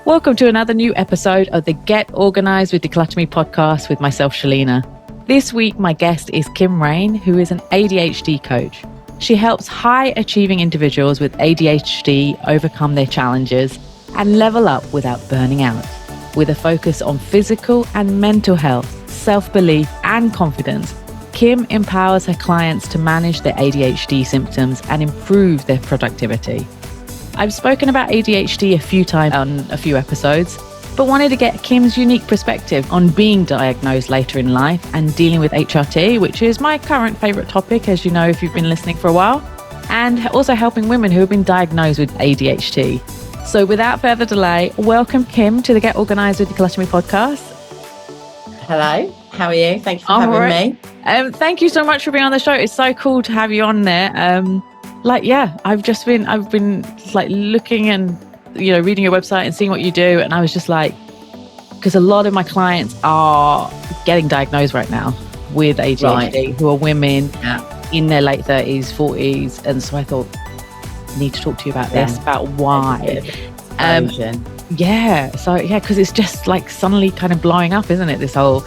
Welcome to another new episode of the Get Organised with DECLUTTRME podcast with myself, Shelina. This week, my guest is Kim Raine, who is an ADHD coach. She helps high-achieving individuals with ADHD overcome their challenges and level up without burning out, with a focus on physical and mental health, self-belief, and confidence. Kim empowers her clients to manage their ADHD symptoms and improve their productivity. I've spoken about ADHD a few times on a few episodes, but wanted to get Kim's unique perspective on being diagnosed later in life and dealing with HRT, which is my current favourite topic, as you know, if you've been listening for a while, and also helping women who have been diagnosed with ADHD. So without further delay, welcome Kim to the Get Organised with DECLUTTRME podcast. Hello, how are you? Thank you for having me. Thank you so much for being on the show. It's so cool to have you on there. I've been like looking and, reading your website and seeing what you do. And I was just like, because a lot of my clients are getting diagnosed right now with ADHD, who are women in their late 30s, 40s. And so I thought, I need to talk to you about this, about why. Because it's just like suddenly kind of blowing up, isn't it? This whole,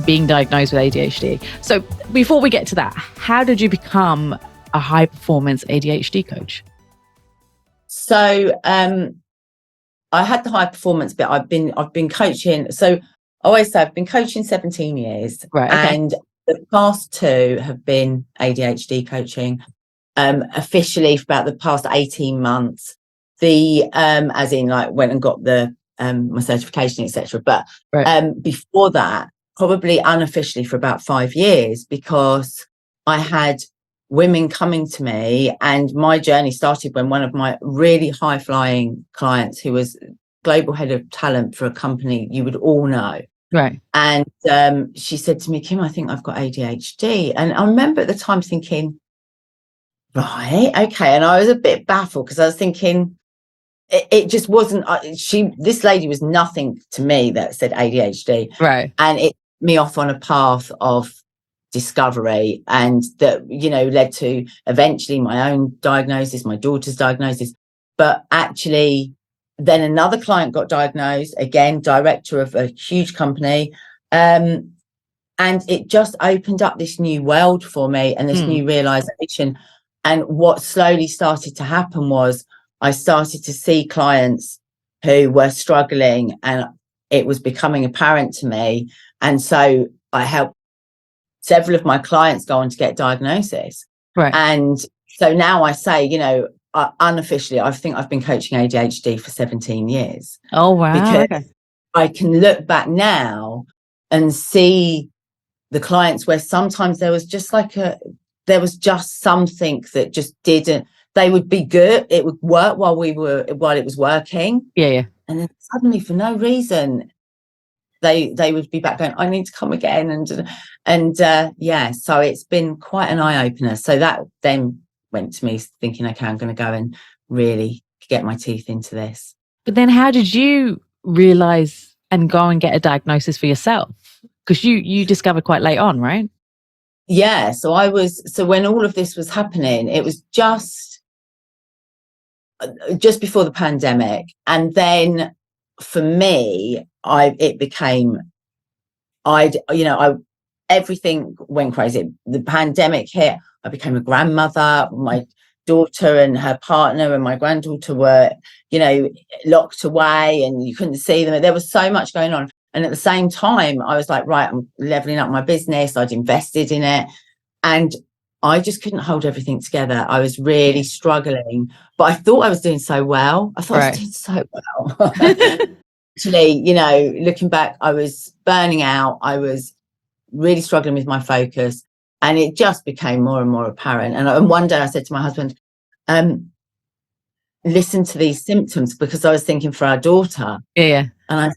being diagnosed with ADHD. So before we get to that, how did you become a high performance ADHD coach? So I had the high performance bit. I've been coaching. So I always say I've been coaching 17 years, and the past 2 have been ADHD coaching. Officially for about the past 18 months. As in like went and got the my certification, etc. But before that, probably unofficially for about 5 years, because I had women coming to me, and my journey started when one of my really high flying clients, who was global head of talent for a company you would all know. Right. And she said to me, Kim, I think I've got ADHD. And I remember at the time thinking, right, okay. And I was a bit baffled because I was thinking, it just wasn't, this lady was nothing to me that said ADHD. Right. And it put me off on a path of discovery, and that, led to eventually my own diagnosis, my daughter's diagnosis. But actually, then another client got diagnosed, again, director of a huge company. And it just opened up this new world for me and this new realization. And what slowly started to happen was I started to see clients who were struggling, and it was becoming apparent to me. And so I helped several of my clients go on to get diagnosis. Right. And so now I say, unofficially, I think I've been coaching ADHD for 17 years. Oh, wow. Because I can look back now and see the clients where sometimes there was just something that just didn't, they would be good, it would work while it was working. Yeah. And then suddenly, for no reason, they would be back going, I need to come again. So it's been quite an eye-opener. So that then went to me thinking, okay, I'm going to go and really get my teeth into this. But then how did you realize and go and get a diagnosis for yourself? Because you discovered quite late on, right? Yeah. So when all of this was happening, it was just before the pandemic. And then for me, everything went crazy. The pandemic hit. I became a grandmother. My daughter and her partner and my granddaughter were, locked away, and you couldn't see them. There was so much going on. And at the same time, I was like, right, I'm leveling up my business. I'd invested in it, and I just couldn't hold everything together. I was really struggling, but I thought I was doing so well. I was doing so well. Actually, looking back, I was burning out. I was really struggling with my focus, and it just became more and more apparent. And one day I said to my husband, listen to these symptoms, because I was thinking for our daughter. Yeah. And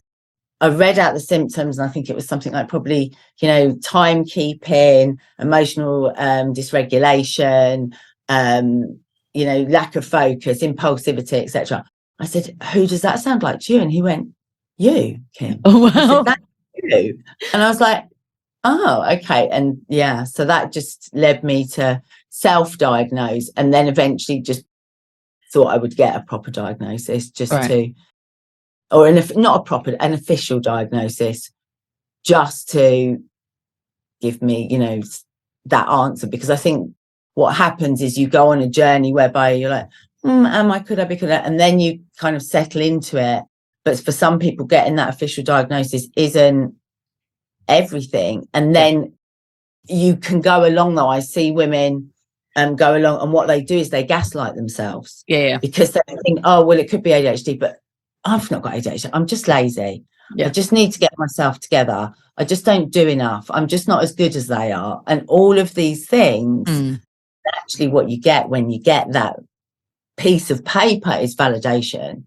I read out the symptoms, and I think it was something like probably, timekeeping, emotional dysregulation, lack of focus, impulsivity, etc. I said, who does that sound like to you? And he went, you, Kim. Oh, wow. I said, that's you. And I was like, oh, okay. And so that just led me to self-diagnose, and then eventually just thought I would get a proper diagnosis just to or not an official diagnosis, just to give me, you know, that answer. Because I think what happens is you go on a journey whereby you're like, could I be, and then you kind of settle into it. But for some people, getting that official diagnosis isn't everything. And then you can go along, though. I see women go along, and what they do is they gaslight themselves. Because they think, oh, well, it could be ADHD, but I've not got ADHD. I'm just lazy. I just need to get myself together. I just don't do enough. I'm just not as good as they are. And all of these things, actually what you get when you get that piece of paper is validation.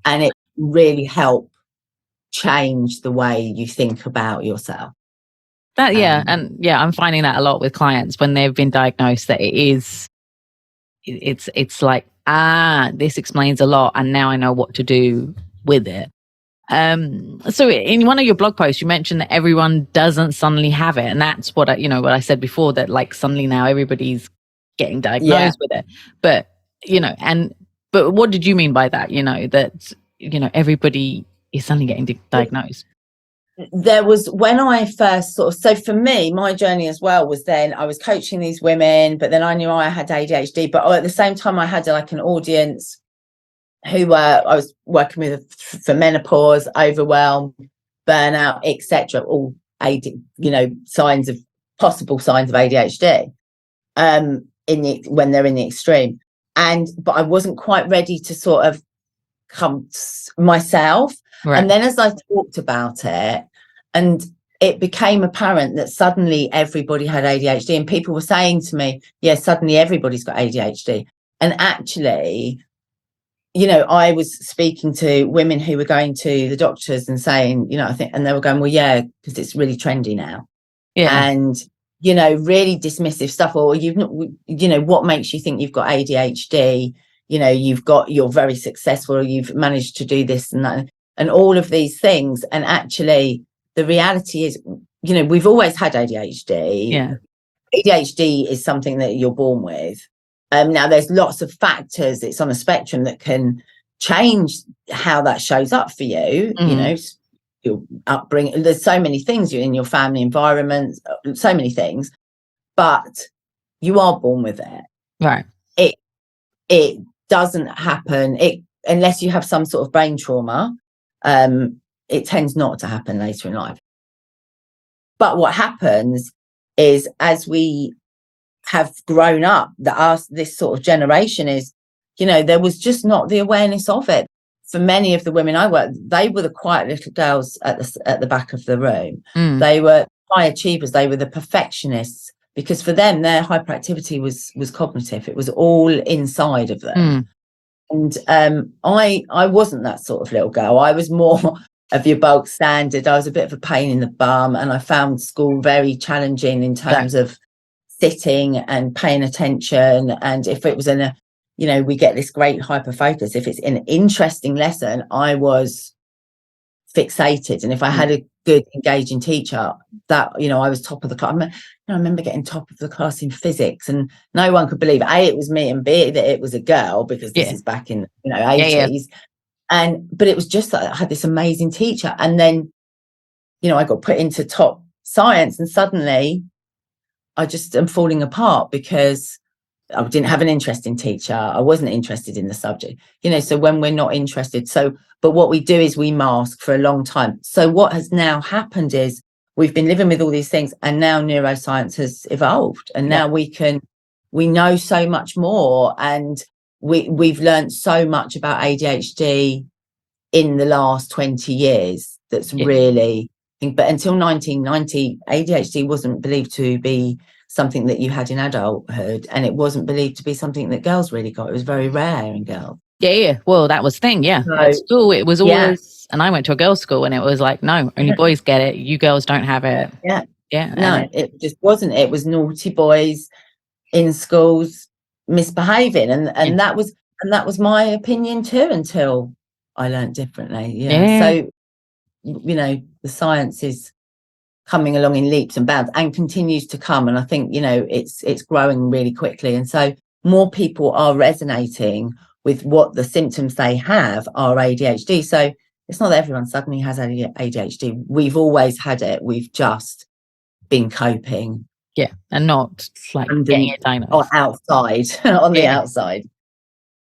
And it really helps change the way you think about yourself. I'm finding that a lot with clients when they've been diagnosed, that it's like, this explains a lot, and now I know what to do with it. So in one of your blog posts, you mentioned that everyone doesn't suddenly have it, and that's what I said before, that like suddenly now everybody's getting diagnosed with it. But but what did you mean by that? That everybody is suddenly getting diagnosed. There was, when I first so for me, my journey as well was, then I was coaching these women, but then I knew I had ADHD, but at the same time I had like an audience who I was working with for menopause, overwhelm, burnout, etc., all possible signs of ADHD when they're in the extreme. But I wasn't quite ready to sort of come myself. And then as I talked about it, and it became apparent that suddenly everybody had ADHD, and people were saying to me, suddenly everybody's got ADHD. And actually, I was speaking to women who were going to the doctors and saying, I think, and they were going, well, because it's really trendy now. And, really dismissive stuff, or what makes you think you've got ADHD? You're very successful, you've managed to do this and that, and all of these things. And actually, the reality is, we've always had ADHD. ADHD is something that you're born with. Now, there's lots of factors. It's on a spectrum that can change how that shows up for you. Your upbringing. There's so many things in your family environment, so many things, but you are born with it. Right. It doesn't happen unless you have some sort of brain trauma. It tends not to happen later in life. But what happens is, as we have grown up, this sort of generation is, there was just not the awareness of it. For many of the women I worked, they were the quiet little girls at the back of the room. They were high achievers. They were the perfectionists, because for them, their hyperactivity was cognitive. It was all inside of them. And I wasn't that sort of little girl. I was more of your bulk standard. I was a bit of a pain in the bum, and I found school very challenging in terms of sitting and paying attention. And if it was we get this great hyper focus. If it's an interesting lesson, I was fixated. And if I had a good, engaging teacher, that, I was top of the class. I remember getting top of the class in physics, and no one could believe, A, it was me, and B, that it was a girl, because this is back in, 80s. But it was just that I had this amazing teacher. And then, I got put into top science, and suddenly I just am falling apart because I didn't have an interesting teacher. I wasn't interested in the subject, so when we're not interested. But what we do is we mask for a long time. So what has now happened is we've been living with all these things, and now neuroscience has evolved, and now we know so much more, and we've learned so much about ADHD in the last 20 years. That's really, but until 1990, ADHD wasn't believed to be something that you had in adulthood, and it wasn't believed to be something that girls really got. It was very rare in girls. Well, that was the thing. At school, it was always, and I went to a girls' school, and it was like, no, only boys get it. You girls don't have it. No, it just wasn't. It was naughty boys in schools misbehaving, and that was my opinion too, until I learned differently. So the science is coming along in leaps and bounds, and continues to come, and I think it's growing really quickly, and so more people are resonating with what the symptoms they have are ADHD. So it's not that everyone suddenly has ADHD. We've always had it. We've just been coping. Yeah. And not like getting it diagnosed. Or outside, on the outside.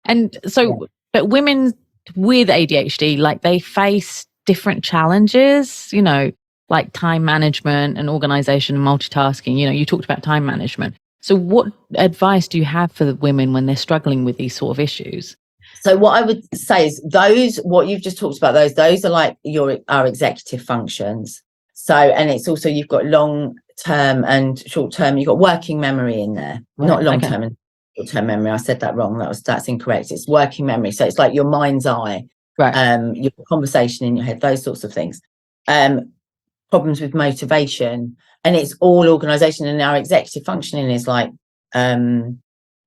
And so, but women with ADHD, like they face different challenges, you know, like time management and organization and multitasking. You know, you talked about time management. So what advice do you have for the women when they're struggling with these sort of issues? So what I would say is what you've just talked about, those are like our executive functions. So, and it's also, you've got long term and short term, you've got working memory in there, not long term and short term memory. I said that wrong. That's incorrect. It's working memory. So it's like your mind's eye, your conversation in your head, those sorts of things. Problems with motivation, and it's all organization. And our executive functioning is like the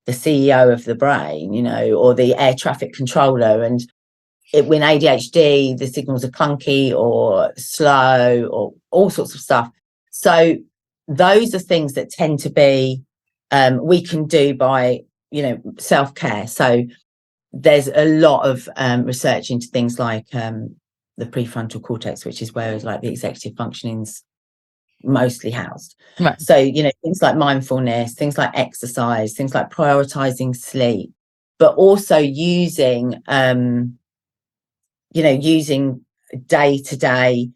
CEO of the brain, you know, or the air traffic controller. And when ADHD, the signals are clunky or slow or all sorts of stuff. So those are things that tend to be, we can do by, you know, self-care. So there's a lot of research into things like the prefrontal cortex, which is where like the executive functioning's mostly housed. So, you know, things like mindfulness, things like exercise, things like prioritizing sleep, but also using, using day-to-day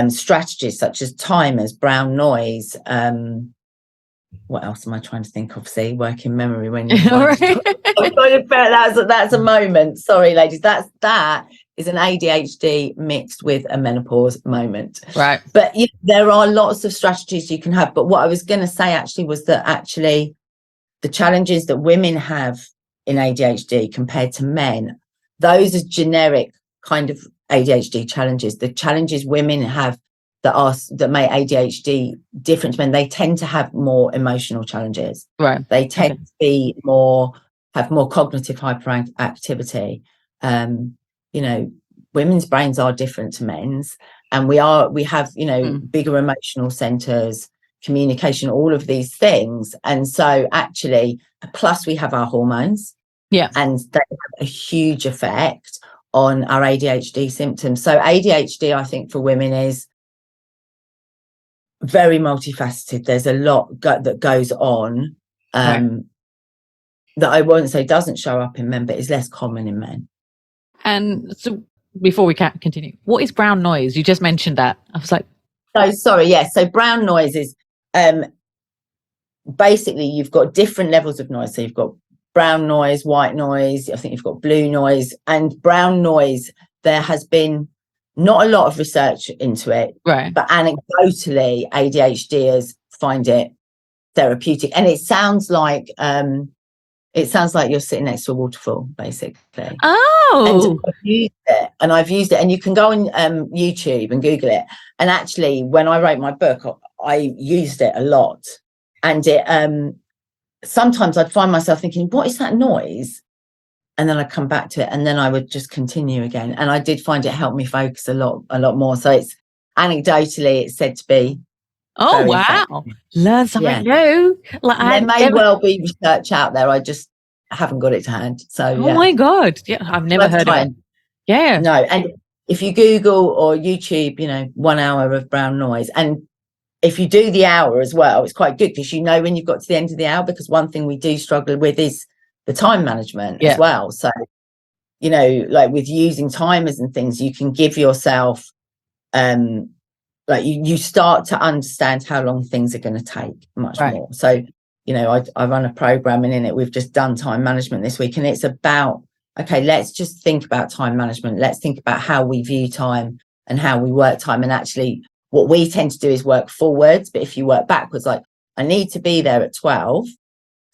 strategies such as timers, brown noise. What else am I trying to think of? See, working memory when you're that's a moment. Sorry, ladies. That is an ADHD mixed with a menopause moment. Right. But there are lots of strategies you can have. But what I was going to say actually was that actually the challenges that women have in ADHD compared to men, those are generic kind of ADHD challenges. The challenges women have that make ADHD different to men, they tend to have more emotional challenges. Right. They tend to be have more cognitive hyperactivity. Women's brains are different to men's, and we have bigger emotional centers, communication, all of these things. And so actually, plus we have our hormones, and they have a huge effect on our ADHD symptoms. So ADHD, I think, for women is very multifaceted. There's a lot that goes on that I won't say doesn't show up in men, but is less common in men. And so before we can continue, what is brown noise? You just mentioned that. I was like, oh, sorry. Yes. So brown noise is basically you've got different levels of noise. So you've got brown noise, white noise. I think you've got blue noise. And brown noise, there has been not a lot of research into it, but anecdotally, ADHDers find it therapeutic, and it sounds like you're sitting next to a waterfall, basically. Oh, and I've used it, and you can go on YouTube and Google it. And actually, when I wrote my book, I used it a lot, and it sometimes I'd find myself thinking, "What is that noise?" And then I'd come back to it, and then I would just continue again. And I did find it helped me focus a lot more. So it's anecdotally, it's said to be. Oh, wow. Effective. Learn something new. There may well be research out there. I just haven't got it to hand. So, oh my God. Yeah, I've never heard of it. Yeah. No. And if you Google or YouTube, 1 hour of brown noise, and if you do the hour as well, it's quite good because when you've got to the end of the hour, because one thing we do struggle with is the time management as well. So, like with using timers and things, you can give yourself, like you start to understand how long things are going to take much more. So, I run a program, and in it, we've just done time management this week, and it's about, okay, let's just think about time management. Let's think about how we view time and how we work time. And actually, what we tend to do is work forwards. But if you work backwards, like I need to be there at 12.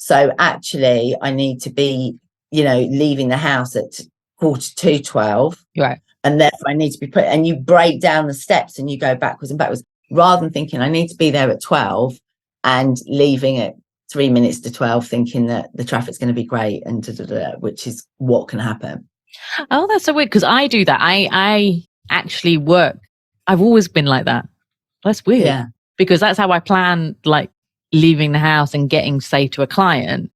So actually, I need to be, leaving the house at 11:45. Right. And therefore I need to be and you break down the steps and you go backwards and backwards, rather than thinking I need to be there at 12 and leaving at 3 minutes to 12 thinking that the traffic's going to be great and which is what can happen. Oh, that's so weird, because I do that. I actually work. I've always been like that. That's weird. Yeah. Because that's how I plan, like leaving the house and getting, say, to a client.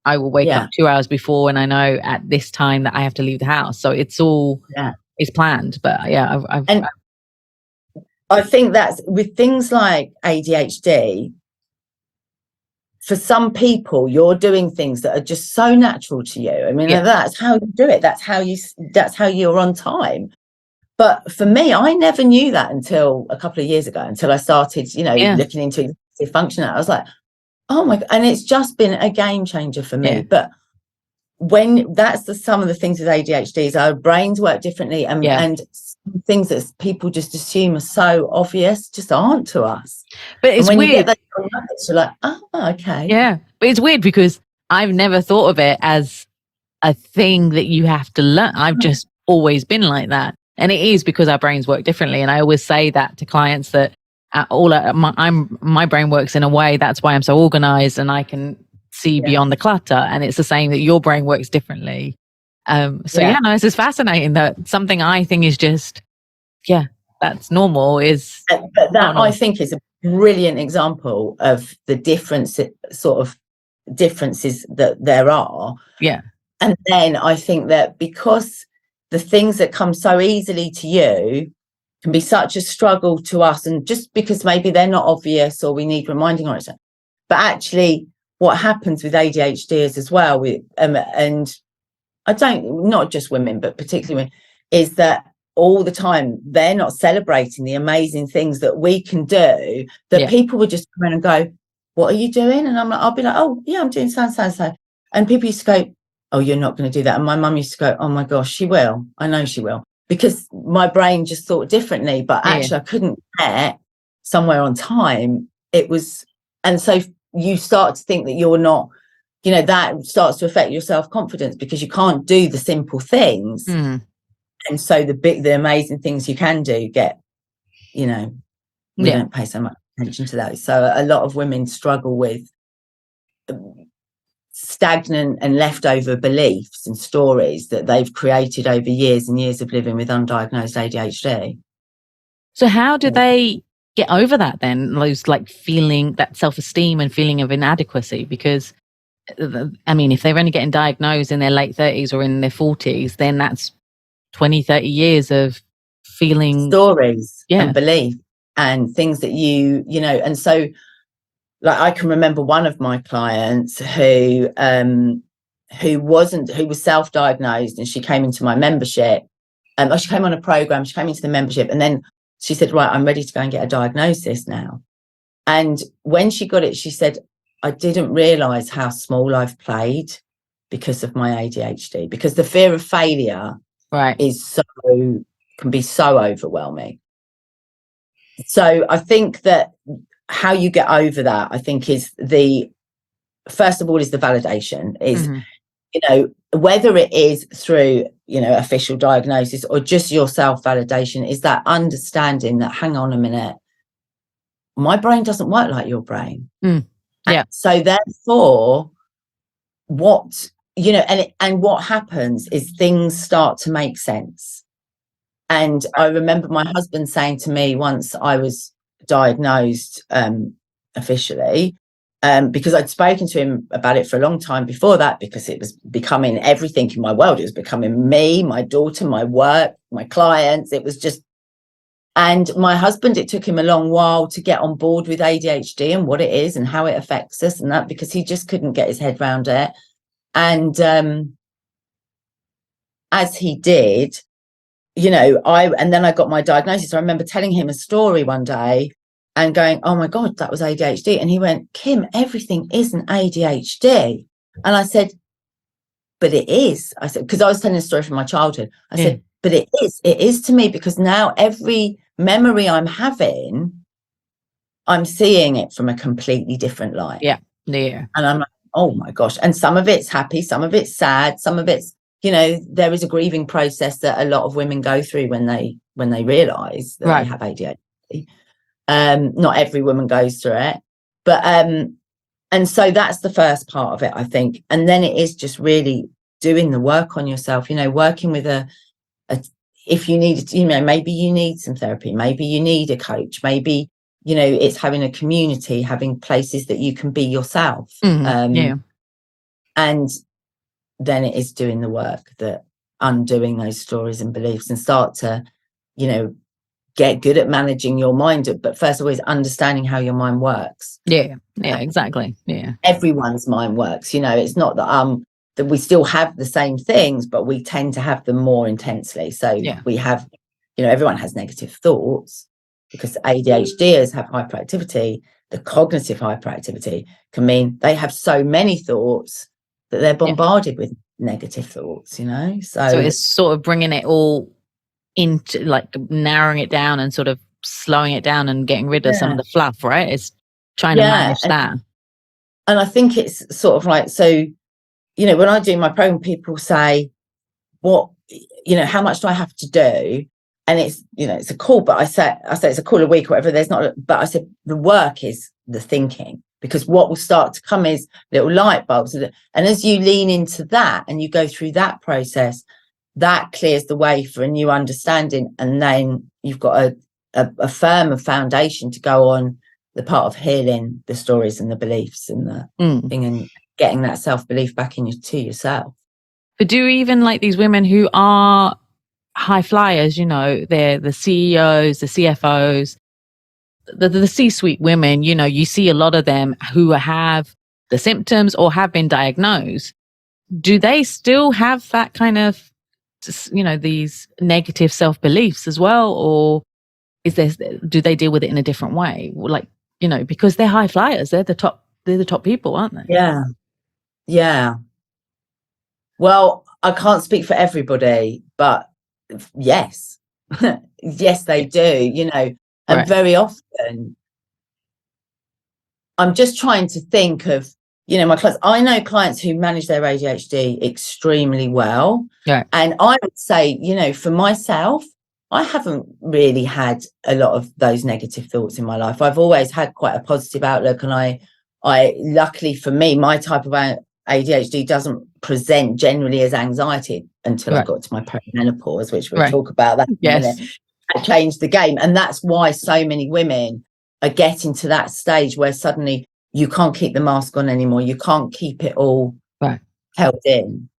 I will wake up 2 hours before, and I know at this time that I have to leave the house. So it's all it's planned. But yeah, I think that's with things like ADHD. For some people, you're doing things that are just so natural to you. I mean, that's how you do it. That's how you're on time. But for me, I never knew that until a couple of years ago, until I started, looking into executive function. I was like, oh my God. And it's just been a game changer for me. Yeah. But when some of the things with ADHD is our brains work differently, and things that people just assume are so obvious just aren't to us. But it's when weird. You get that, you're like, oh, okay. Yeah. But it's weird because I've never thought of it as a thing that you have to learn. I've just always been like that. And it is because our brains work differently. And I always say that to clients that my brain works in a way, that's why I'm so organized and I can see beyond the clutter. And it's the same that your brain works differently. This is fascinating that something I think is just, that's normal is. But that I think is a brilliant example of the differences that there are. Yeah. And then I think that because the things that come so easily to you can be such a struggle to us, and just because maybe they're not obvious or we need reminding on it. But actually what happens with ADHD is as well with and not just women, but particularly women, is that all the time they're not celebrating the amazing things that we can do, that people would just come in and go, what are you doing? And I'll be like, oh yeah, I'm doing so. And people used to go, oh, you're not going to do that. And my mum used to go, oh my gosh, she will. I know she will. Because my brain just thought differently, but actually I couldn't get somewhere on time. And so you start to think that you're not, that starts to affect your self-confidence because you can't do the simple things. And so the amazing things you can do get, we don't pay so much attention to those. So a lot of women struggle with stagnant and leftover beliefs and stories that they've created over years and years of living with undiagnosed ADHD. So how do they get over that then? Those feeling that self-esteem and feeling of inadequacy? Because I mean, if they're only getting diagnosed in their late 30s or in their 40s, then that's 20, 30 years of feeling stories and belief and things that and so I can remember one of my clients who was self-diagnosed, and she came into my membership. She came on a program, she came into the membership, and then she said, right, I'm ready to go and get a diagnosis now. And when she got it, she said, I didn't realize how small I've played because of my ADHD, because the fear of failure can be so overwhelming. So I think that how you get over that, I think, is first of all is the validation, is whether it is through official diagnosis or just your self-validation, is that understanding that, hang on a minute, my brain doesn't work like your brain. So therefore what what happens is things start to make sense. And I remember my husband saying to me once I was diagnosed officially, because I'd spoken to him about it for a long time before that, because it was becoming everything in my world. It was becoming me, my daughter, my work, my clients. It was just, and my husband, it took him a long while to get on board with ADHD and what it is and how it affects us and that, because he just couldn't get his head around it. And as he did, and then I got my diagnosis. I remember telling him a story one day and going, oh my God, that was ADHD. And he went, Kim, everything isn't ADHD. And I said, but it is. I said, because I was telling a story from my childhood. I said, but it is to me, because now every memory I'm having, I'm seeing it from a completely different light. Yeah. And I'm like, oh my gosh. And some of it's happy, some of it's sad, some of it's, there is a grieving process that a lot of women go through when they realize that they have ADHD. Not every woman goes through it, but and so that's the first part of it, I think. And then it is just really doing the work on yourself, working with if you need, maybe you need some therapy, maybe you need a coach, maybe it's having a community, having places that you can be yourself. And then it is doing the work that undoing those stories and beliefs and start to, you know, get good at managing your mind. But first of all, is understanding how your mind works. Yeah, exactly. Yeah. Everyone's mind works. You know, it's not that we still have the same things, but we tend to have them more intensely. So we have, you know, everyone has negative thoughts because ADHDers have hyperactivity. The cognitive hyperactivity can mean they have so many thoughts that they're bombarded with negative thoughts, you know. So it's sort of bringing it all into, like, narrowing it down and sort of slowing it down and getting rid of some of the fluff, right? It's trying to manage that. And I think it's sort of like, so, you know, when I do my program, people say, what, you know, how much do I have to do? And it's, you know, it's a call, but I say it's a call a week or whatever. There's not, but I said the work is the thinking, because what will start to come is little light bulbs. And as you lean into that and you go through that process, that clears the way for a new understanding. And then you've got a firmer foundation to go on the part of healing the stories and the beliefs and the thing, and getting that self-belief back to yourself. But do even like these women who are high flyers, you know, they're the CEOs, the CFOs, the C-suite women, you know, you see a lot of them who have the symptoms or have been diagnosed. Do they still have that kind of, you know, these negative self-beliefs as well? Or do they deal with it in a different way? Like, you know, because they're high flyers, they're the top people, aren't they? Yeah. Well, I can't speak for everybody, but yes, yes, they do, you know, and very often I'm just trying to think of, you know, my clients. I know clients who manage their ADHD extremely well. And I would say, you know, for myself, I haven't really had a lot of those negative thoughts in my life. I've always had quite a positive outlook, and I luckily for me, my type of ADHD doesn't present generally as anxiety until I got to my perimenopause, which we'll talk about that in a minute. I changed the game. And that's why so many women are getting to that stage where suddenly you can't keep the mask on anymore. You can't keep it all held in.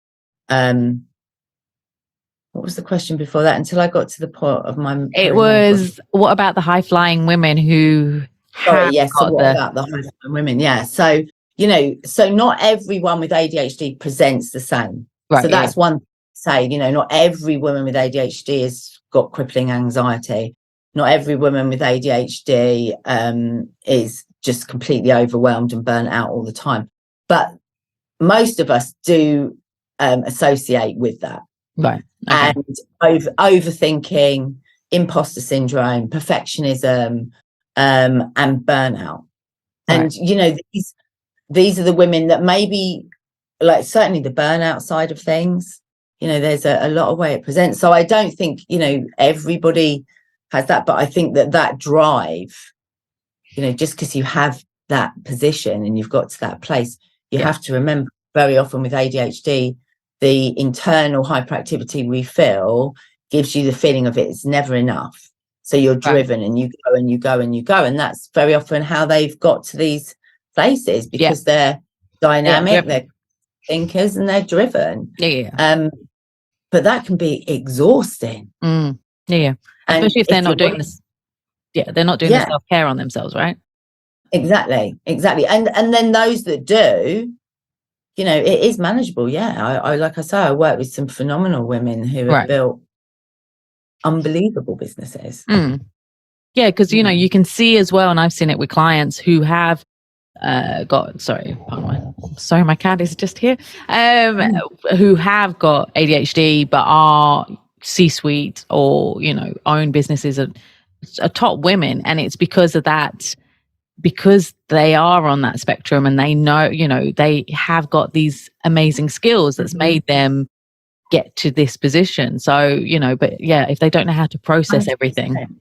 What was the question before that? Until I got to the point of my... It was, what about the high-flying women who about the high-flying women? Yeah. So, you know, so not everyone with ADHD presents the same. So that's one thing to say, you know, not every woman with ADHD has got crippling anxiety. Not every woman with ADHD is just completely overwhelmed and burnt out all the time. But most of us do associate with that. And overthinking, imposter syndrome, perfectionism, and burnout. And, you know, these are the women that maybe, like, certainly the burnout side of things, you know, there's a lot of way it presents. So I don't think, you know, everybody has that, but I think that drive, you know, just because you have that position and you've got to that place, you have to remember very often with ADHD, the internal hyperactivity we feel gives you the feeling of it's never enough. So you're driven and you go and you go and you go. And that's very often how they've got to these places, because they're dynamic, they're thinkers, and they're driven. But that can be exhausting. Especially if they're not doing this. They're not doing the self-care on themselves, right? Exactly. And then those that do, you know, it is manageable. I like I say, I work with some phenomenal women who have built unbelievable businesses. Because, you know, you can see as well, and I've seen it with clients who have sorry, my cat is just here, who have got ADHD but are C-suite or, you know, own businesses, are top women, and it's because of that, because they are on that spectrum and they know, you know, they have got these amazing skills that's made them get to this position. So, you know, but if they don't know how to process 100%. Everything.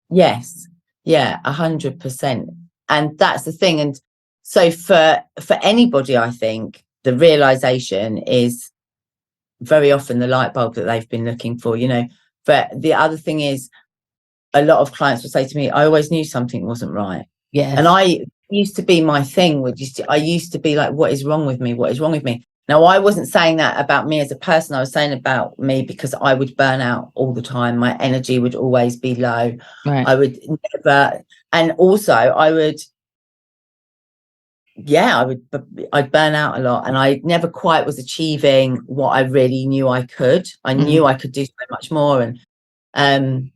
Yes. 100%. And that's the thing. And so for anybody, I think the realization is very often the light bulb that they've been looking for, you know. But the other thing is, a lot of clients will say to me, I always knew something wasn't right. And I used to be my thing, I used to be like, what is wrong with me? What is wrong with me? Now, I wasn't saying that about me as a person. I was saying about me because I would burn out all the time. My energy would always be low. Right. I would never, and also I'd burn out a lot, and I never quite was achieving what I really knew I could. I knew I could do so much more. And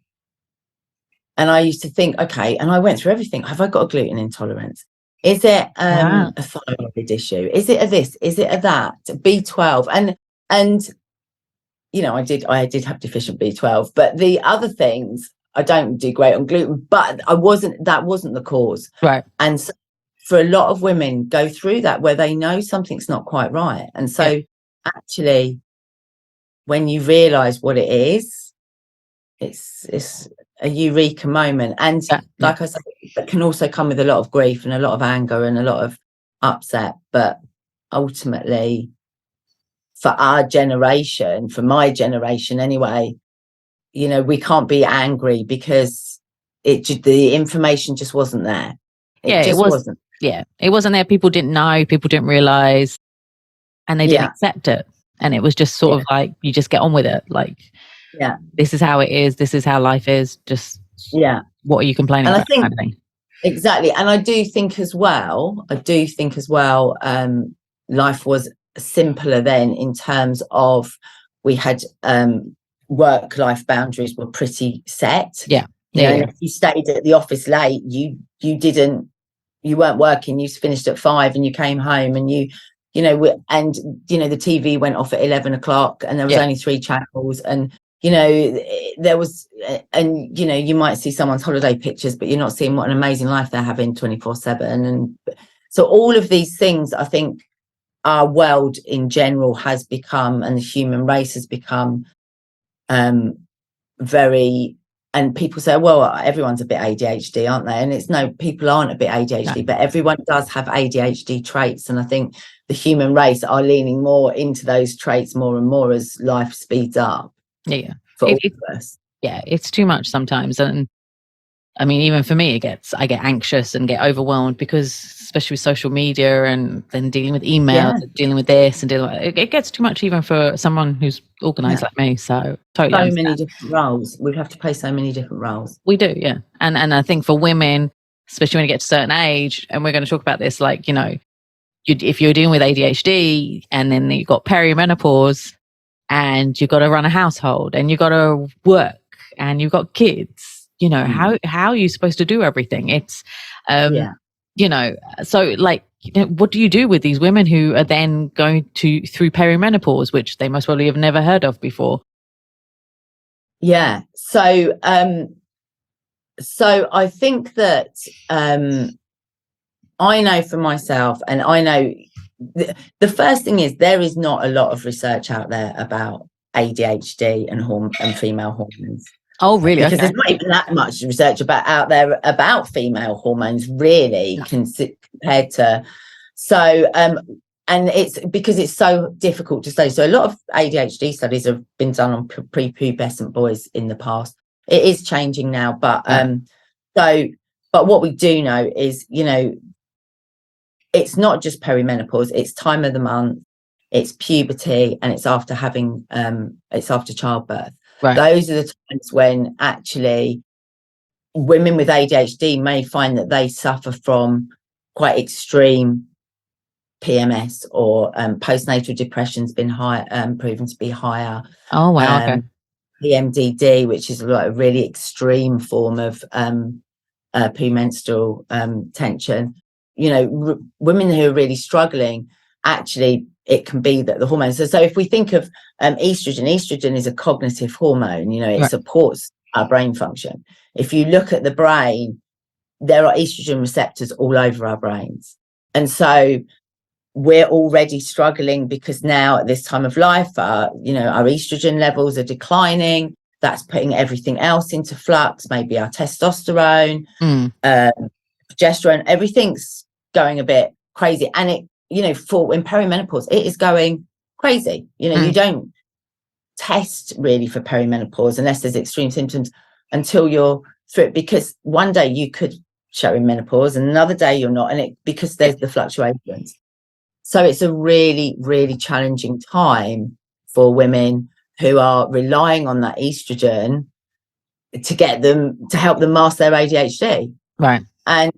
I used to think, okay, and I went through everything. Have I got a gluten intolerance? Is it a thyroid issue? Is it a this? Is it a that? B12? And you know, I did have deficient B12, but the other things I don't do great on gluten, but that wasn't the cause. Right. And so for a lot of women go through that where they know something's not quite right. And so actually, when you realize what it is, it's a eureka moment. And like I said, it can also come with a lot of grief and a lot of anger and a lot of upset. But ultimately, for our generation, for my generation anyway, you know, we can't be angry because the information just wasn't there. It wasn't. Yeah, it wasn't there. People didn't know, people didn't realize, and they didn't accept it. And it was just sort of like, you just get on with it. Like, this is how it is. This is how life is. Just, what are you complaining about? I think, exactly. And I do think as well, life was simpler then in terms of we had work-life boundaries were pretty set. Yeah. You know, if you stayed at the office late, you weren't working, you finished at 5 and you came home, and the TV went off at 11 o'clock and there was only 3 channels, and there was, and you might see someone's holiday pictures, but you're not seeing what an amazing life they're having 24/7. And so all of these things, I think our world in general has become, and the human race has become very, and people say, well, everyone's a bit ADHD, aren't they? And it's no, people aren't a bit ADHD, but everyone does have ADHD traits. And I think the human race are leaning more into those traits more and more as life speeds up. Yeah. For all of us. Yeah, it's too much sometimes. And I mean, even for me, I get anxious and get overwhelmed because, especially with social media and then dealing with emails, and dealing with this and it gets too much even for someone who's organized like me. So totally. So many different roles. We have to play so many different roles. We do, yeah. And I think for women, especially when you get to a certain age, and we're going to talk about this, like, if you're dealing with ADHD and then you've got perimenopause and you've got to run a household and you've got to work and you've got kids, how are you supposed to do everything? It's, so like, what do you do with these women who are then going through perimenopause, which they most probably have never heard of before? Yeah. So I think that I know for myself, and I know the first thing is there is not a lot of research out there about ADHD and female hormones. Oh, really? Because there's not even that much research out there about female hormones, really, compared to. So, and it's because it's so difficult to study. So a lot of ADHD studies have been done on prepubescent boys in the past. It is changing now, but but what we do know is, it's not just perimenopause, it's time of the month, it's puberty, and it's after childbirth. Right. Those are the times when actually women with ADHD may find that they suffer from quite extreme PMS, or postnatal depression's been proven to be higher. Oh, wow. Okay. PMDD, which is like a really extreme form of premenstrual tension. Women who are really struggling, actually, it can be that the hormones. So if we think of estrogen is a cognitive hormone. It supports our brain function. If you look at the brain, there are estrogen receptors all over our brains, and so we're already struggling because now at this time of life, our estrogen levels are declining. That's putting everything else into flux. Maybe our testosterone, progesterone, everything's going a bit crazy, and it. For in perimenopause, it is going crazy. You don't test really for perimenopause unless there's extreme symptoms until you're through it, because one day you could show in menopause and another day you're not, and because there's the fluctuations. So it's a really, really challenging time for women who are relying on that estrogen to help them master their ADHD. Right. And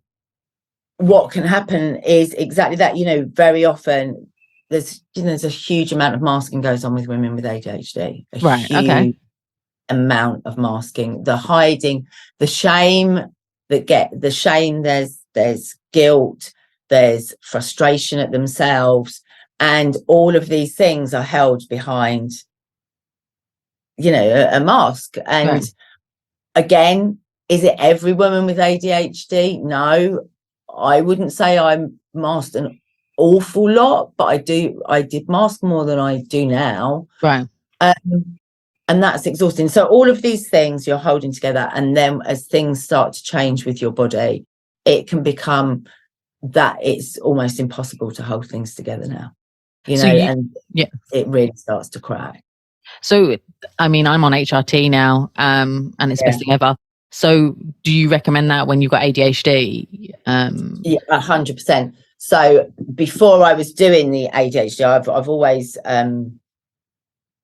what can happen is exactly that. Very often there's a huge amount of masking goes on with women with ADHD. Huge amount of masking, the hiding, the shame, there's guilt, there's frustration at themselves, and all of these things are held behind a mask. And again, is it every woman with ADHD? No, I wouldn't say I masked an awful lot, but I did mask more than I do now. Right. And that's exhausting. So all of these things you're holding together, and then as things start to change with your body, it can become that it's almost impossible to hold things together now. It really starts to crack. So, I mean, I'm on HRT now, and it's best thing ever. So do you recommend that when you've got ADHD? Yeah, 100%. So before I was doing the ADHD, I've always,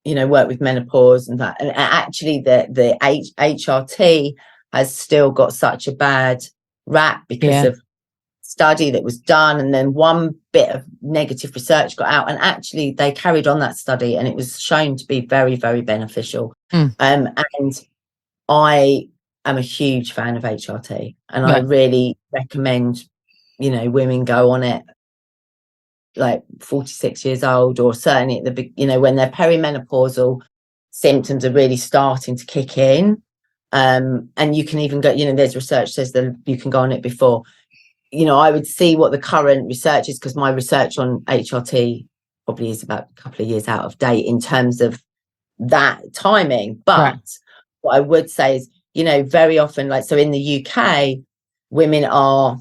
worked with menopause and that. And actually the HRT has still got such a bad rap because of study that was done, and then one bit of negative research got out, and actually they carried on that study and it was shown to be very, very beneficial. And I am a huge fan of HRT, and I really recommend women go on it like 46 years old, or certainly at the when their perimenopausal symptoms are really starting to kick in. And you can even go, there's research says that you can go on it before. I would see what the current research is, because my research on HRT probably is about a couple of years out of date in terms of that timing. But what I would say is, very often, so in the UK, women are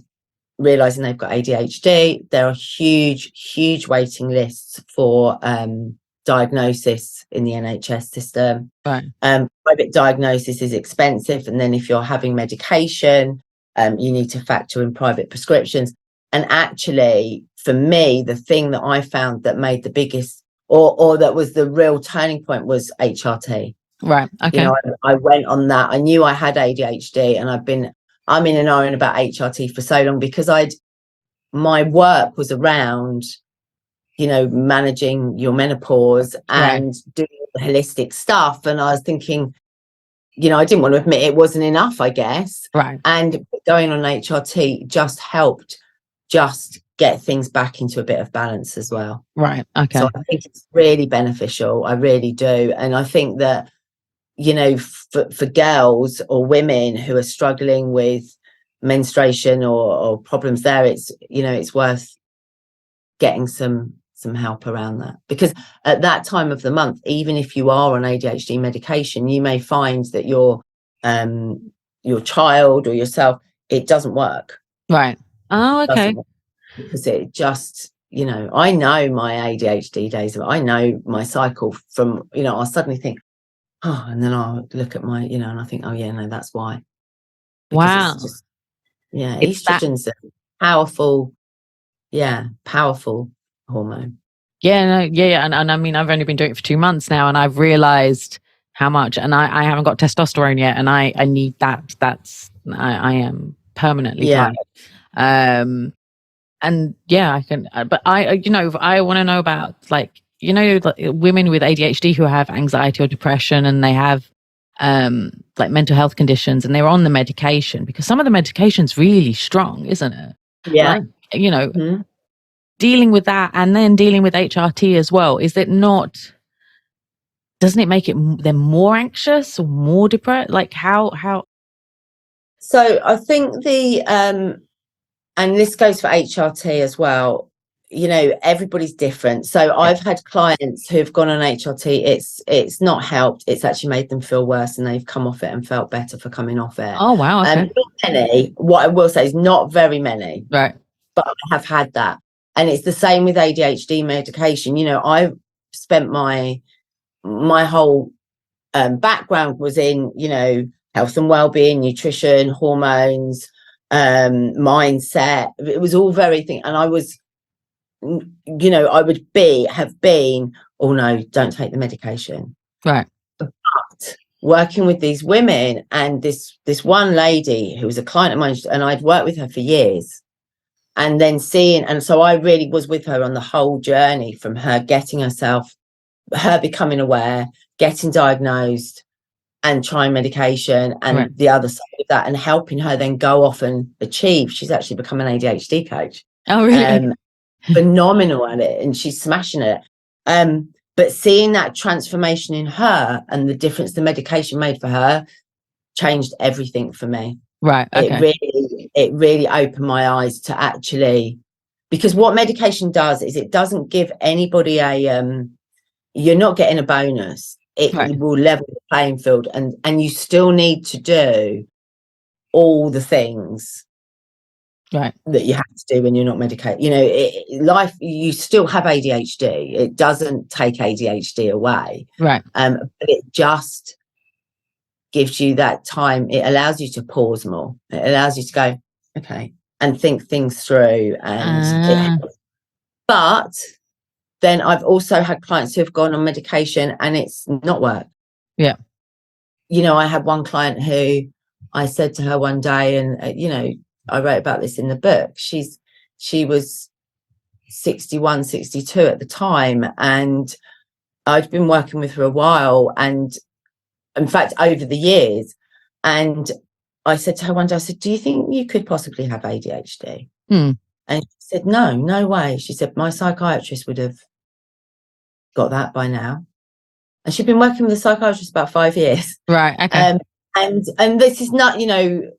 realizing they've got ADHD. There are huge waiting lists for diagnosis in the NHS system. Private diagnosis is expensive, and then if you're having medication, you need to factor in private prescriptions. And actually, for me, the thing that I found that made the biggest or that was the real turning point was HRT. Right. Okay. I went on that. I knew I had ADHD, and I'm in and knowing about HRT for so long, because my work was around, managing your menopause and doing the holistic stuff. And I was thinking, I didn't want to admit it wasn't enough, I guess. Right. And going on HRT just helped just get things back into a bit of balance as well. Right. Okay. So I think it's really beneficial. I really do. And I think that, for girls or women who are struggling with menstruation or problems there, it's worth getting some help around that, because at that time of the month, even if you are on ADHD medication, you may find that your child or yourself, it doesn't work. Right. Oh, okay. Because it just, I know my ADHD days. I know my cycle from, I'll suddenly think, and then I'll look at my, and I think, oh yeah, no, that's why. Wow. It's just, estrogen's a powerful hormone. And I mean, I've only been doing it for 2 months now, and I've realized how much, and I haven't got testosterone yet, and I need that. I am permanently tired. And I can, but I want to know about women with ADHD who have anxiety or depression, and they have mental health conditions, and they're on the medication, because some of the medication's really strong, isn't it? Yeah. Dealing with that, and then dealing with HRT as well, doesn't it make them more anxious or more depressed? Like how? So I think and this goes for HRT as well, everybody's different. So I've had clients who've gone on HRT, it's not helped, it's actually made them feel worse, and they've come off it and felt better for coming off it. Oh wow. Okay. Not many. What I will say is not very many. Right. But I have had that. And it's the same with ADHD medication. I've spent my whole background was in, health and well-being, nutrition, hormones, mindset. It was all and I was you know, I would have been, oh no, don't take the medication. Right. But working with these women, and this one lady who was a client of mine, and I'd worked with her for years, and then and so I really was with her on the whole journey, from her getting her becoming aware, getting diagnosed, and trying medication, and the other side of that, and helping her then go off and achieve. She's actually become an ADHD coach. Oh, really? Phenomenal at it, and she's smashing it. But seeing that transformation in her and the difference the medication made for her changed everything for me. Right. Okay. It really opened my eyes to actually, because what medication does is it doesn't give anybody you're not getting a bonus. It will level the playing field, and you still need to do all the things that you have to do when you're not medicated. You know, life, you still have ADHD. It doesn't take ADHD away. Right. But it just gives you that time. It allows you to pause more. It allows you to go, okay, and think things through. But then I've also had clients who have gone on medication and it's not worked. Yeah. You know, I had one client who I said to her one day, and you know, I wrote about this in the book. She was 61, 62 at the time, and I'd been working with her a while, and in fact over the years. And I said to her one day, I said, do you think you could possibly have ADHD? And she said, no way. She said, my psychiatrist would have got that by now. And she'd been working with a psychiatrist about 5 years. Right. Okay. And this is not, you know,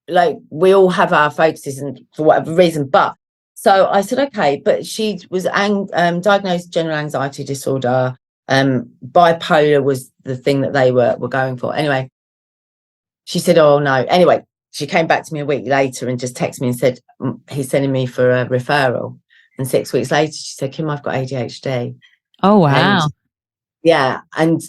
like, we all have our focuses, and for whatever reason. But so I said, okay, but she was diagnosed general anxiety disorder. Bipolar was the thing that they were going for. Anyway, she said, oh no. Anyway, she came back to me a week later and just texted me and said, he's sending me for a referral. And 6 weeks later, she said, Kim, I've got ADHD. Oh, wow. And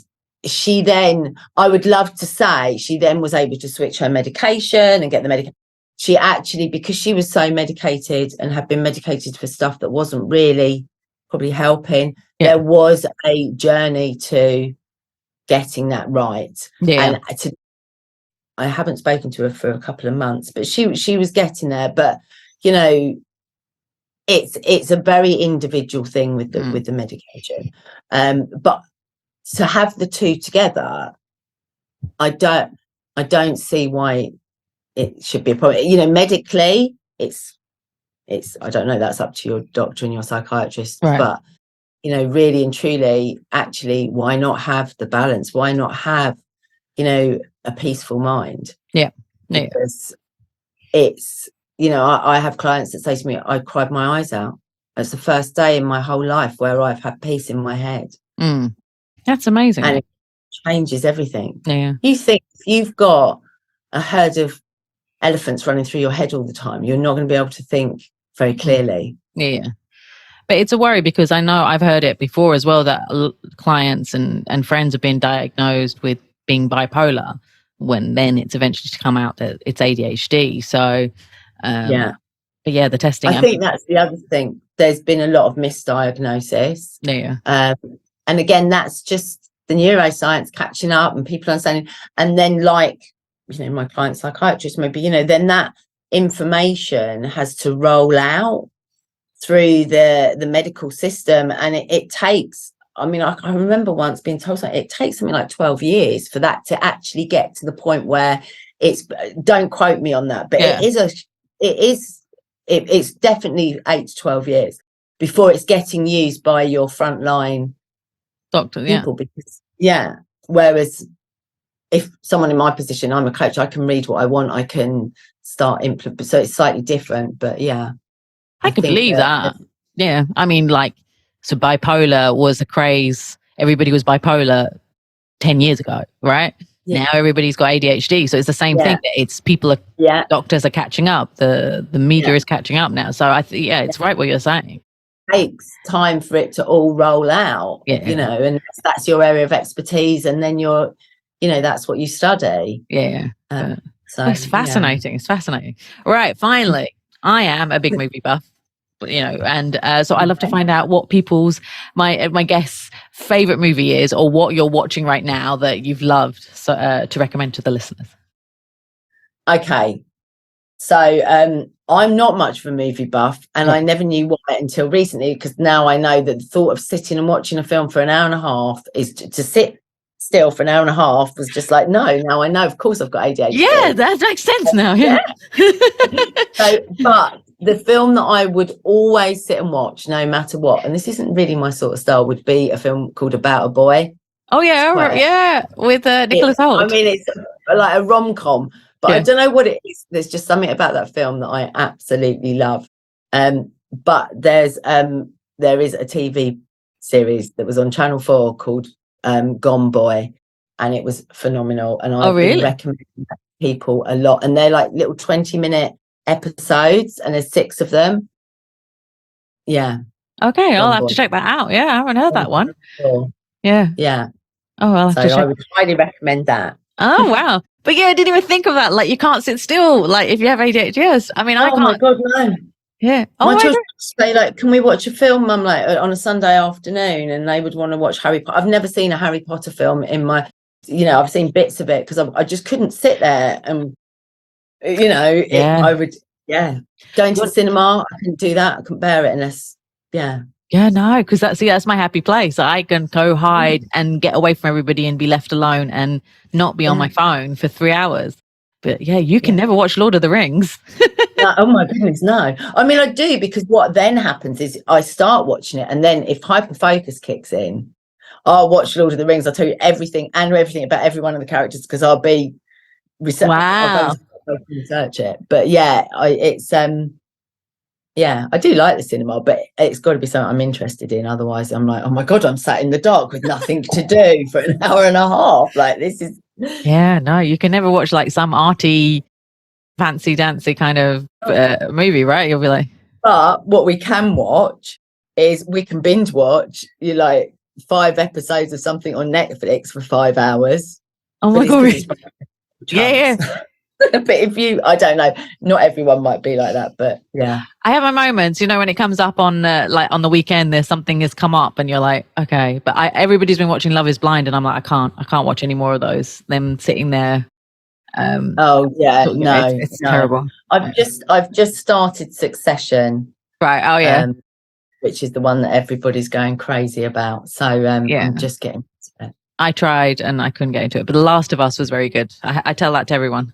she then, I would love to say, she then was able to switch her medication and get the medication. She actually, because she was so medicated and had been medicated for stuff that wasn't really probably helping, there was a journey to getting that right. And I haven't spoken to her for a couple of months, but she was getting there. But you know, it's a very individual thing with the medication. But to have the two together, I don't see why it should be a problem. You know, medically, it's I don't know, that's up to your doctor and your psychiatrist. But you know, really and truly, actually, why not have the balance? Why not have, you know, a peaceful mind? Because it's, you know, I have clients that say to me, I cried my eyes out. It's the first day in my whole life where I've had peace in my head. That's amazing. And it changes everything. You think if you've got a herd of elephants running through your head all the time, you're not going to be able to think very clearly. But it's a worry, because I know I've heard it before as well, that clients and friends have been diagnosed with being bipolar, when then it's eventually to come out that it's ADHD. So, but the testing. I think that's the other thing. There's been a lot of misdiagnosis. And again, that's just the neuroscience catching up and people understanding. And then, like, you know, my client psychiatrist, maybe, you know, then that information has to roll out through the medical system, and it takes, I mean, I remember once being told something, it takes something like 12 years for that to actually get to the point where it's, don't quote me on that, but it's definitely 8 to 12 years before it's getting used by your frontline doctor people. Because whereas if someone in my position, I'm a coach, I can read what I want, I can start implement, so it's slightly different. But I could believe that. I mean, like, so bipolar was a craze. Everybody was bipolar 10 years ago, right? Now everybody's got ADHD. So it's the same thing. It's people are, doctors are catching up. The media is catching up now. So it's right what you're saying. It takes time for it to all roll out, you know, and that's your area of expertise. And then you're, you know, that's what you study. So it's fascinating. It's fascinating. All right. Finally, I am a big movie buff. and so I love to find out what people's, my guests' favorite movie is, or what you're watching right now that you've loved, so to recommend to the listeners. Okay. So I'm not much of a movie buff, and I never knew why until recently, because now I know that the thought of sitting and watching a film for an hour and a half is to sit still for an hour and a half was just like, no, now I know, of course I've got ADHD. Yeah, that makes sense now. Yeah. So, but the film that I would always sit and watch no matter what, and this isn't really my sort of style, would be a film called About a Boy. Oh yeah, yeah, with Nicholas Hoult. I mean, it's like a rom-com, but I don't know what it is. There's just something about that film that I absolutely love. But there is a TV series that was on Channel 4 called Gone Boy, and it was phenomenal. And I've been recommending that to people a lot. And they're like little 20-minute episodes, and there's 6 of them. Yeah. Okay, I'll have to check that out. Yeah, I haven't heard that one. Yeah. Yeah. Oh, I'll have to check. I would highly recommend that. Oh wow! But yeah, I didn't even think of that. Like, you can't sit still. Like, if you have ADHD, yes. I mean, I can't. Oh my god, no. Yeah. My children say, like, can we watch a film? I'm like, on a Sunday afternoon, and they would want to watch Harry Potter. I've never seen a Harry Potter film in my, I've seen bits of it because I just couldn't sit there and, I would, going to the cinema. I couldn't do that. I couldn't bear it unless, Yeah, no, because that's my happy place. I can go hide and get away from everybody and be left alone and not be on my phone for 3 hours. But yeah, you can never watch Lord of the Rings. No, oh my goodness, no. I mean, I do, because what then happens is I start watching it, and then if hyperfocus kicks in, I'll watch Lord of the Rings. I'll tell you everything about every one of the characters, because I'll be Wow. I'll research it. But I do like the cinema, but it's got to be something I'm interested in. Otherwise, I'm like, oh my god, I'm sat in the dark with nothing to do for an hour and a half. Like, this is. Yeah, no, you can never watch like some arty, fancy dancy kind of movie, right? You'll be like. But what we can watch is we can binge watch 5 episodes of something on Netflix for 5 hours. Oh my god! Yeah. But I don't know, not everyone might be like that, but yeah. I have my moments, when it comes up on like on the weekend, there's something has come up and you're like, okay, but everybody's been watching Love is Blind, and I'm like, I can't watch any more of those. Them sitting there. It's terrible. I've just started Succession. Right. Oh yeah. Which is the one that everybody's going crazy about. So I'm just getting into it. I tried and I couldn't get into it, but The Last of Us was very good. I tell that to everyone.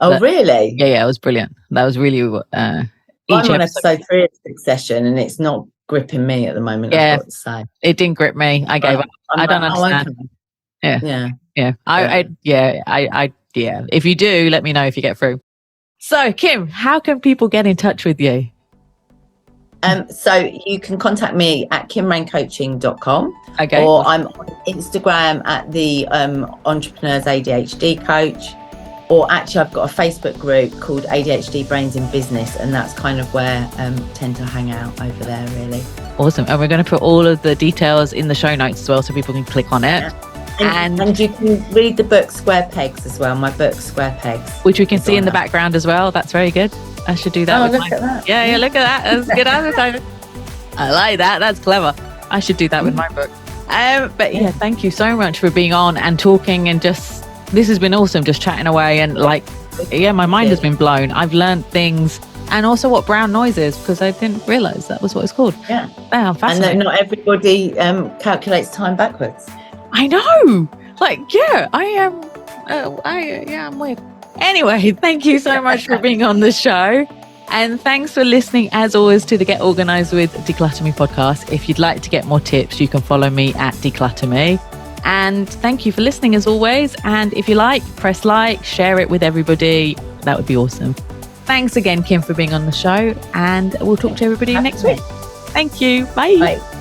Oh, really? Yeah, it was brilliant. That was really I'm on episode 3 of Succession, and it's not gripping me at the moment. Yeah, I've got to say. It didn't grip me. I gave up. I don't understand. Yeah. I if you do, let me know if you get through. So, Kim, how can people get in touch with you? So you can contact me at kimrainecoaching.com. Okay. Or I'm on Instagram at the Entrepreneurs ADHD Coach. Or actually, I've got a Facebook group called ADHD Brains in Business, and that's kind of where I tend to hang out over there, really. Awesome. And we're going to put all of the details in the show notes as well, so people can click on it. Yeah. And you can read the book Square Pegs as well, my book Square Pegs. Which we can see in the background as well. That's very good. I should do that. Look at that. Yeah, look at that. That's good advertising. I like that. That's clever. I should do that with my book. But yeah, thank you so much for being on and talking, and just... This has been awesome, just chatting away, and my mind has been blown. I've learned things, and also what brown noise is, because I didn't realise that was what it's called. Yeah. Wow, fascinating. And not everybody calculates time backwards. I know. I am. I'm weird. Anyway, thank you so much for being on the show. And thanks for listening, as always, to the Get Organised with DECLUTTRME podcast. If you'd like to get more tips, you can follow me at DECLUTTRME. And thank you for listening, as always. And if you press like, share it with everybody. That would be awesome. Thanks again, Kim, for being on the show. And we'll talk to everybody next week. Thank you. Bye. Bye.